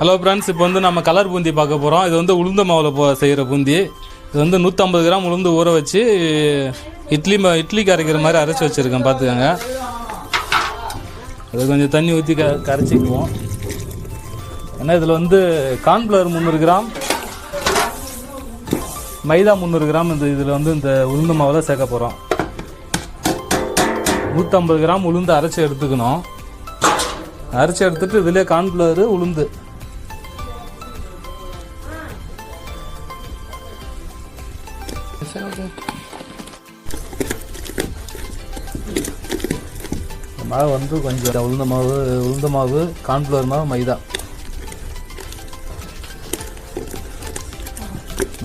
Hello friends, இப்போ வந்து நம்ம கலர் பூந்தி பார்க்க போகிறோம். இது வந்து உளுந்த மாவில் செய்கிற பூந்தி. இது வந்து 150 கிராம் உளுந்து ஊற வச்சு இட்லிக்கு அரைக்கிற மாதிரி அரைச்சி வச்சுருக்கேன், பார்த்துக்கோங்க. அது கொஞ்சம் தண்ணி ஊற்றி கரைச்சிக்குவோம். ஏன்னா இதில் வந்து கார்ன்ஃப்ளவர் 300 கிராம், மைதா 300 கிராம் இதில் வந்து இந்த உளுந்து மாவில் சேர்க்க போகிறோம். 150 கிராம் உளுந்து அரைச்சி எடுத்துக்கணும். அரைச்சி எடுத்துகிட்டு இதிலே கார்ன்ஃப்ளவர் உளுந்து மாவு வந்து கொஞ்சம் உளுந்த மாவு கார்ன்ஃப்ளவர் மாவு மைதா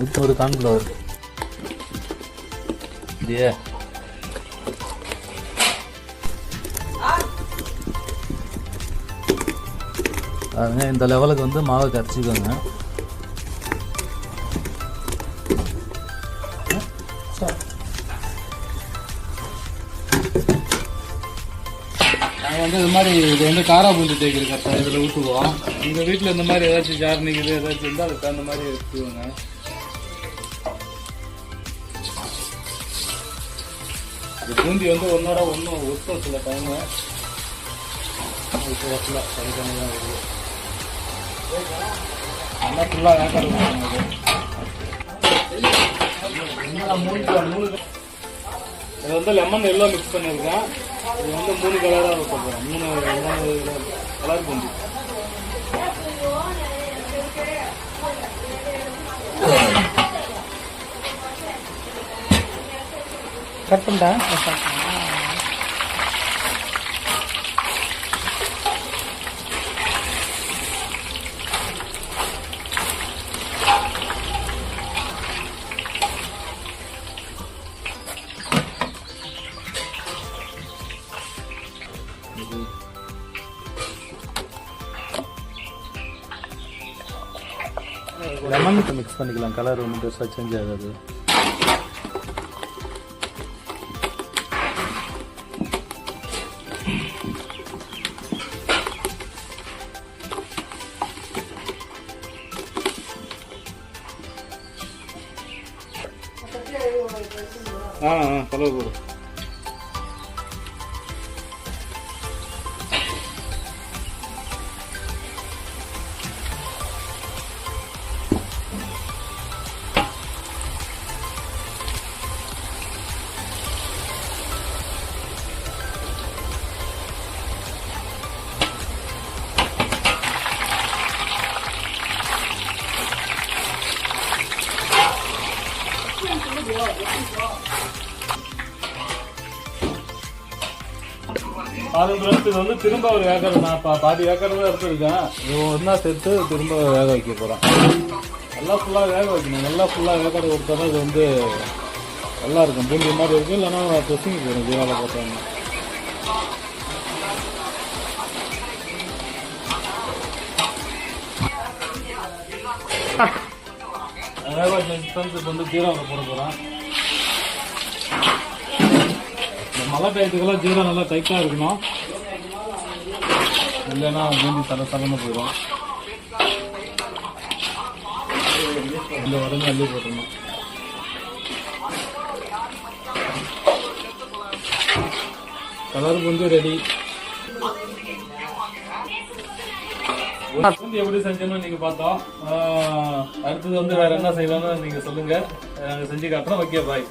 100 கார்ன்ஃப்ளவர் இல்லையே. அதுங்க இந்த லெவலுக்கு வந்து மாவை கரைச்சிக்கோங்க. நாங்கள் வந்து இது மாதிரி இது வந்து காரா பூந்தி தேய்க்கிற கரெக்டாக இதில் ஊற்றுவோம். எங்கள் வீட்டில் இந்த மாதிரி ஏதாச்சும் ஜார் நிற்குது ஏதாச்சும் இருந்தால் அதுக்கு தகுந்த மாதிரி எடுத்துக்குவோங்க. இது பூந்தி வந்து ஒன்றோட ஒன்றும் ஒட்டும் சில டைமு வரல தனித்தனி தான் வருது. நல்லா ஃபுல்லாக வேக்காடு பண்ணுவாங்க. இது வந்து லெமன் எல்லோ மிக்ஸ் பண்ணியிருக்கேன். இது வந்து 3 கலராக வைக்க போகிறோம். 3 கலர் பூந்தி. கட் பண்ணிட்டா லெமன் மிக்ஸ் பண்ணிக்கலாம். கலர் ஒன்றும் பெருசாக சேஞ்ச் ஆகாது. கலர் போடு. இது வந்து திரும்ப ஒரு வேக்கர் நான் பாதி வேக்கர் தான் எடுத்துருக்கேன். இது ஒன்றா சேர்த்து திரும்ப வேக வைக்க போகிறேன். நல்லா ஃபுல்லாக வேக வைக்கணும். நல்லா ஃபுல்லாக வேக்காடு கொடுத்தா தான் இது வந்து நல்லா இருக்கும். பூந்தி மாதிரி இருக்கும். இல்லைன்னா ட்ரெஸ்ஸிங் போயிடும் ஜீராவில் போட்டாங்க. வேக வச்ச இப்போ வந்து ஜீராவில் போட போகிறேன். மழை பெய்யறதுக்கெல்லாம் ஜீரா நல்லா டைட்டாக இருக்கணும். இல்லைன்னா பூந்தி தலன்னு போயிடும். இந்த உடனே அள்ளி போட்டணும். Colour boondi ready. பூந்தி எப்படி செஞ்சோன்னு நீங்கள் பார்த்தோம். அடுத்தது வந்து வேறு என்ன செய்யலாம்னு நீங்கள் சொல்லுங்கள். நாங்கள் செஞ்சு காட்டுறோம். ஓகே, பாய்.